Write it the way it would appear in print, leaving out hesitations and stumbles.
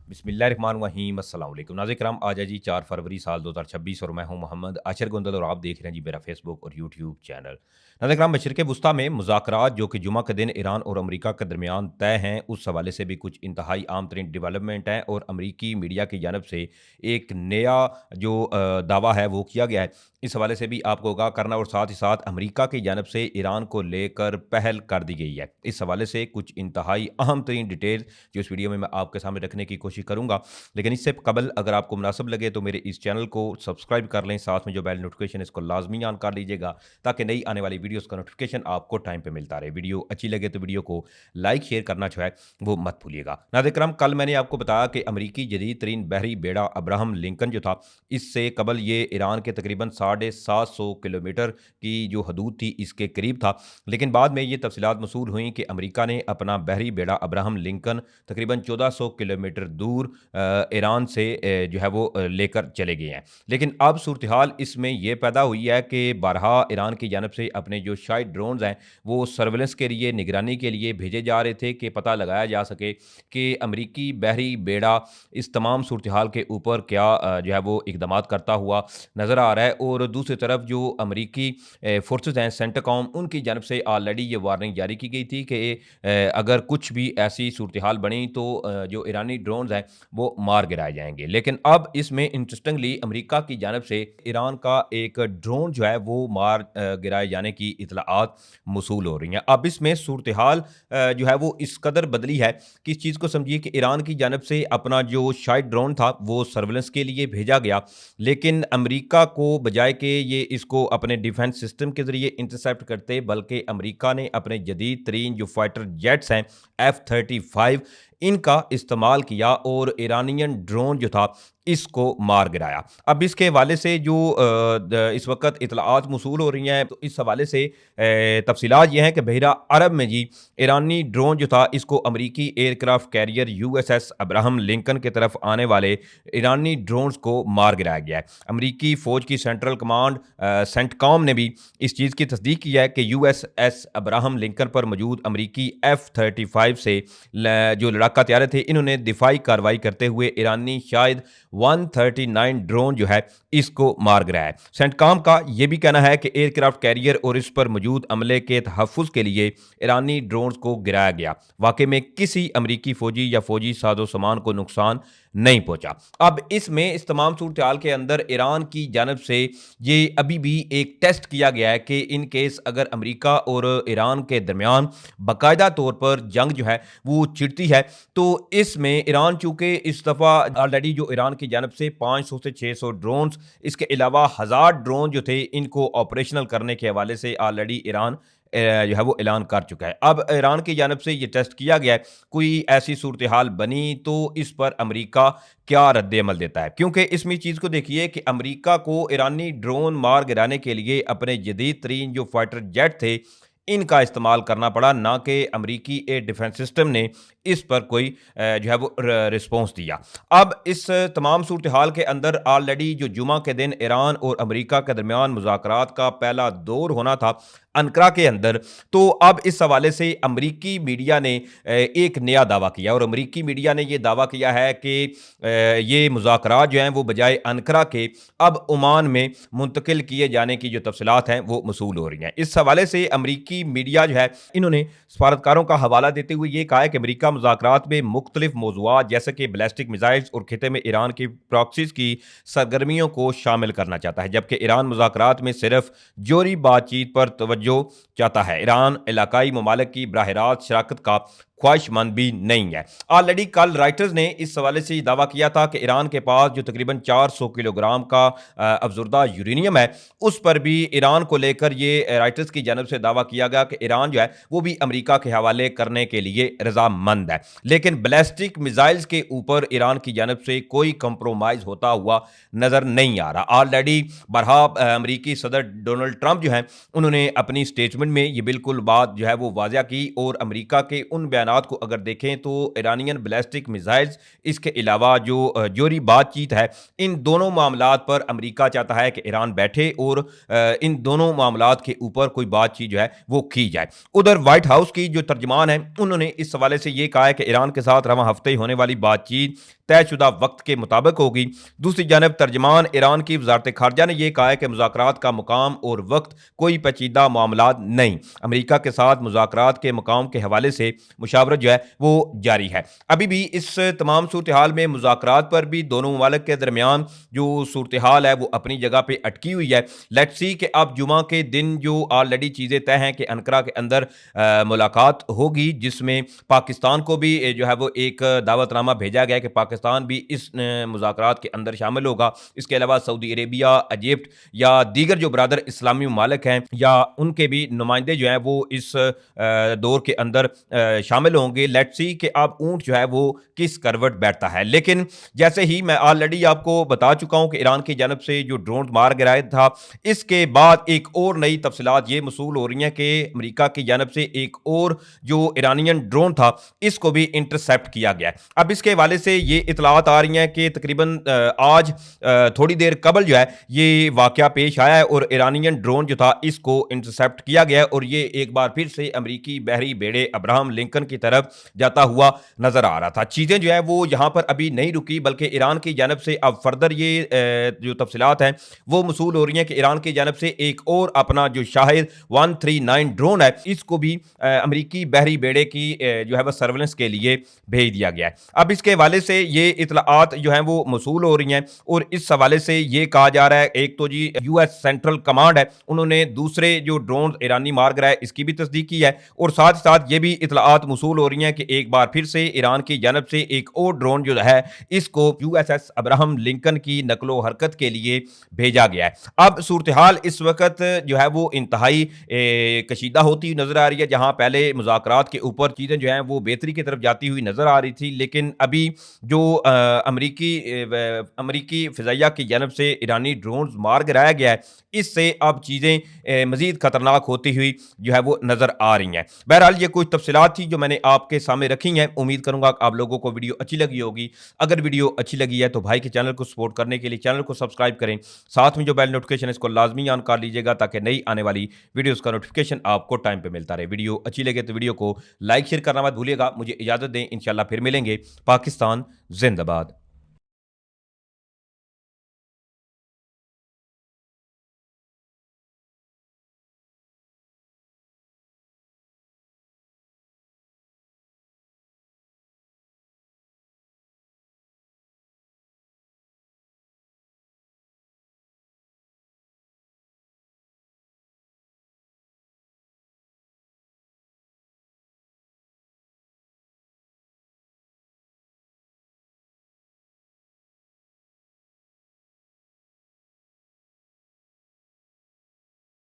बिस्मिल्लाहिर्रहमानिर्रहीम अस्सलाम वालेकुम नाज़रीन किराम। आज है जी 4 फरवरी साल 2026 और मैं हूं मोहम्मद आशर गुंदल और आप देख रहे हैं जी मेरा फेसबुक और यूट्यूब चैनल। नाज़रीन किराम, मशरिक़ वुस्ता में मुज़ाकरात जो कि जुमा के दिन ईरान और अमेरिका के दरमियान तय हैं, उस हवाले से भी कुछ इंतहाई आम तरीन डेवलपमेंट हैं और अमरीकी मीडिया की जानब से एक नया जो दावा है वो किया गया है। इस हवाले से भी आपको आगाह करना और साथ ही साथ अमरीका की जानब से ईरान को लेकर पहल कर दी गई है। इस हवाले से कुछ इंतहाई अहम तरीन डिटेल जो इस वीडियो में मैं आपके सामने रखने की कोशिश करूँगा। लेकिन इससे कबल अगर आपको मुनासिब लगे तो मेरे इस चैनल को सब्सक्राइब कर लें, साथ में जो बेल नोटिफिकेशन इसको लाजमी ऑन कर लीजिएगा ताकि नई आने वाली वीडियोज़ का नोटिफिकेशन आपको टाइम पे मिलता रहे। वीडियो अच्छी लगे तो वीडियो को लाइक शेयर करना जो है वो मत भूलिएगा। नाज़रीन करम, कल मैंने आपको बताया कि अमरीकी जदीद तरीन बहरी बेड़ा अब्राहम लिंकन जो था, इससे कबल ये ईरान के तकरीबन 750 किलोमीटर की जो हदूद थी इसके करीब था। लेकिन बाद में ये तफसीलात मसूल हुई कि अमरीका ने अपना बहरी बेड़ा अब्राहम लिंकन तकरीबन 1400 किलोमीटर दूर ईरान से जो है वो लेकर चले गए हैं। लेकिन अब सूरत हाल इसमें यह पैदा हुई है कि बारहा ईरान की जानब से अपने जो शायद ड्रोन्स हैं वो सर्वेलेंस के लिए, निगरानी के लिए भेजे जा रहे थे कि पता लगाया जा सके कि अमरीकी बहरी बेड़ा इस तमाम सूरत हाल के ऊपर क्या जो है वो इकदाम करता हुआ नज़र आ रहा है। और दूसरी तरफ जो अमरीकी फोर्सेस हैं सेंटकॉम, उनकी जानब से ऑलरेडी ये वार्निंग जारी की गई थी कि अगर कुछ भी ऐसी सूरत हाल बनी तो जो ईरानी ड्रोन्स हैं वो मार गिराए जाएंगे। लेकिन अब इसमें इंटरेस्टिंगली अमरीका की जानब से ईरान का एक ड्रोन जो है वो मार गिराए जाने की इतलाआत मौसूल हो रही हैं। अब इसमें सूरत हाल जो है वो इस कदर बदली है कि इस चीज़ को समझिए कि ईरान की जानब से अपना जो शायद ड्रोन था वो सर्वेलेंस के लिए भेजा गया, लेकिन अमरीका को बजाय कि ये इसको अपने डिफेंस सिस्टम के ज़रिए इंटरसेप्ट करते, बल्कि अमरीका ने अपने जदीद तरीन जो फाइटर जेट्स हैं F-35 इनका इस्तेमाल किया और ईरानियन ड्रोन जो था इसको मार गिराया। अब इसके हवाले से जो इस वक्त इतलाआत मौसूल हो रही हैं, तो इस हवाले से तफसीलात ये हैं कि बहरा अरब में जी ईरानी ड्रोन जो था इसको अमरीकी aircraft carrier USS Abraham Lincoln की तरफ आने वाले ईरानी ड्रोन्स को मार गिराया गया है। अमरीकी फ़ौज की सेंट्रल कमांड सेंटकॉम ने भी इस चीज़ की तस्दीक की है कि USS अब्राहम लिंकन पर मौजूद अमरीकी F-35 से जो लड़ाका तैयारे थे, इन्होंने दिफाई कार्रवाई करते हुए ईरानी शायद 139 ड्रोन जो है इसको मार गिराया है। सेंटकॉम का यह भी कहना है कि एयरक्राफ्ट कैरियर और इस पर मौजूद अमले के तहफ़्फ़ुज़ के लिए ईरानी ड्रोन्स को गिराया गया। वाकई में किसी अमरीकी फौजी या फौजी साजो सामान को नुकसान नहीं पहुंचा। अब इसमें इस तमाम सूरत हाल के अंदर ईरान की जानब से ये अभी भी एक टेस्ट किया गया है कि इन केस अगर अमरीका और ईरान के दरमियान बाकायदा तौर पर जंग जो है वो छिड़ती है, तो इसमें ईरान चूंकि इस दफ़ा ऑलरेडी जो ईरान की जानब से 500 से 600 ड्रोन्स, इसके अलावा 1000 ड्रोन जो थे इनको ऑपरेशनल करने के हवाले से ऑलरेडी ईरान जो है वो ऐलान कर चुका है। अब ईरान की जानब से ये टेस्ट किया गया है, कोई ऐसी सूरत हाल बनी तो इस पर अमरीका क्या रद्द-ए-अमल देता है, क्योंकि इसमें चीज़ को देखिए कि अमरीका को ईरानी ड्रोन मार गिराने के लिए अपने जदीद तरीन जो फाइटर जेट थे इनका इस्तेमाल करना पड़ा, ना कि अमरीकी एयर डिफेंस सिस्टम ने इस पर कोई जो है वो रिस्पॉन्स दिया। अब इस तमाम सूरत हाल के अंदर ऑलरेडी जो जुमा के दिन ईरान और अमरीका के दरमियान मुज़ाकरात का पहला दौर होना था अनकरा के अंदर, तो अब इस हवाले से अमरीकी मीडिया ने एक नया दावा किया और अमरीकी मीडिया ने यह दावा किया है कि ये मुज़ाकरात जो हैं वो बजाय अनकरा के अब ओमान में मुंतकिल किए जाने की जो तफसीलात हैं वो मसूल हो रही हैं। इस हवाले से अमरीकी मीडिया जो है इन्होंने सफारतकारों का हवाला देते हुए ये कहा है कि अमरीका मुज़ाकरात में मुख्तलिफ मौज़ूआत जैसे कि बैलिस्टिक मिसाइल्स और खिते में ईरान की प्रॉक्सीज़ की सरगर्मियों को शामिल करना चाहता है, जबकि ईरान मुज़ाकरात में सिर्फ जोरी बातचीत पर तवज्जो चाहता है। ईरान इलाकाई ममालिक की बराह रास्त शराकत का ख्वाहिशमंद भी नहीं है। ऑलरेडी कल राइटर्स ने इस हवाले से दावा किया था कि ईरान के पास जो तकरीबन 400 किलोग्राम का अफजुर्दा यूरेनियम है, उस पर भी ईरान को लेकर ये राइटर्स की जानब से दावा किया गया कि ईरान जो है वो भी अमरीका के हवाले करने के लिए रजामंद है। लेकिन बैलिस्टिक मिसाइल्स के ऊपर ईरान की जानब से कोई कंप्रोमाइज होता हुआ नजर नहीं आ रहा। ऑलरेडी बरहा अमरीकी सदर डोनाल्ड ट्रंप जो है उन्होंने अपनी स्टेटमेंट में ये बिल्कुल बात जो है वो वाज़ा की और अमरीका के उन बयानात को अगर देखें तो ईरानियन बैलिस्टिक मिसाइल्स, इसके अलावा जो जोरी बातचीत है, इन दोनों मामलात पर अमरीका चाहता है कि ईरान बैठे और इन दोनों मामलात के ऊपर कोई बातचीत जो है वो की जाए। उधर व्हाइट हाउस की जो तर्जमान है उन्होंने इस हवाले से ये कहा है कि ईरान के साथ रवां हफ्ते होने वाली बातचीत तयशुदा वक्त के मुताबिक होगी। दूसरी जानब तर्जमान ईरान की वजारत खारजा ने यह कहा है कि मुज़ाकरात का मुकाम और वक्त कोई पेचीदा मामलात नहीं, अमरीका के साथ मुज़ाकरात के मुकाम के हवाले से मुशावरत जो है वो जारी है। अभी भी इस तमाम सूरत हाल में मुज़ाकरात पर भी दोनों ममालिक के दरमियान जो सूरत हाल है वो अपनी जगह पर अटकी हुई है। लेट्स सी कि अब जुमा के दिन जो ऑलरेडी चीज़ें तय हैं कि अनकरा के अंदर मुलाकात होगी, जिसमें पाकिस्तान को भी जो है वो एक दावतनामा भेजा गया कि पाकिस्तान भी इस मुज़ाकरात के अंदर शामिल होगा। इसके अलावा सऊदी अरेबिया, इजिप्ट या दीगर जो ब्रादर इस्लामी ममालिक हैं या उनके भी नुमाइंदे जो हैं वो इस दौर के अंदर शामिल होंगे। लेट्स सी कि अब ऊँट जो है वो किस करवट बैठता है। लेकिन जैसे ही मैं ऑलरेडी आपको बता चुका हूँ कि ईरान की जानब से जो ड्रोन मार गिराया था, इसके बाद एक और नई तफसीलात ये मसूल हो रही हैं कि अमेरिका की जानब से एक और जो ईरानियन ड्रोन था इसको भी इंटरसेप्ट किया गया है। अब इसके हवाले से ये इतलात आ रही हैं कि तकरीबन आज थोड़ी देर कबल जो है ये वाकया पेश आया है और ईरानियन ड्रोन जो था इसको इंटरसेप्ट किया गया है और ये एक बार फिर से अमेरिकी बहरी बेड़े अब्राहम लिंकन की तरफ जाता हुआ नजर आ रहा था। चीज़ें जो है वो यहाँ पर अभी नहीं रुकी, बल्कि ईरान की जानब से अब फर्दर ये जो तफसीलात हैं वो मसूल हो रही हैं कि ईरान की जानब से एक और अपना जो शाहिद 139 ड्रोन है इसको भी अमेरिकी बहरी बेड़े की जो है वह सर्वेलेंस के लिए भेज दिया गया है। अब इसके हवाले से ये इतलात जो हैं वो मसूल हो रही हैं और इस हवाले से ये कहा जा रहा है, एक तो जी यूएस सेंट्रल कमांड है उन्होंने दूसरे जो ड्रोन ईरानी मार गिराए इसकी भी तस्दीक की है और साथ ही साथ ये भी इतलात मसूल हो रही हैं कि एक बार फिर से ईरान की जानब से एक और ड्रोन जो है इसको यूएसएस अब्राहम लिंकन की नकलो हरकत के लिए भेजा गया है। अब सूरत हाल इस वक्त जो है वो इंतहाई कशीदा होती हुई नजर आ रही है। जहां पहले मुज़ाकरात के ऊपर चीज़ें जो हैं वो बेहतरी की तरफ जाती हुई नजर आ रही थी, लेकिन अभी जो अमरीकी फ़िज़ाइया की जानब से ईरानी ड्रोन मार गिराया गया है इससे अब चीज़ें मज़ीद ख़तरनाक होती हुई जो है वो नज़र आ रही हैं। बहरहाल ये कुछ तफसीलात थी जो मैंने आपके सामने रखी हैं। उम्मीद करूँगा कि आप लोगों को वीडियो अच्छी लगी होगी। अगर वीडियो अच्छी लगी है तो भाई के चैनल को सपोर्ट करने के लिए चैनल को सब्सक्राइब करें, साथ में जो बेल नोटिफिकेशन है इसको लाजमी ऑन कर लीजिएगा ताकि नई आने वाली वीडियोज़ का नोटिफिकेशन आपको टाइम पर मिलता रहे। वीडियो अच्छी लगे तो वीडियो को लाइक शेयर करना मत भूलिएगा। मुझे इजाज़त दें, इंशाल्लाह फिर मिलेंगे। पाकिस्तान जिंदाबाद।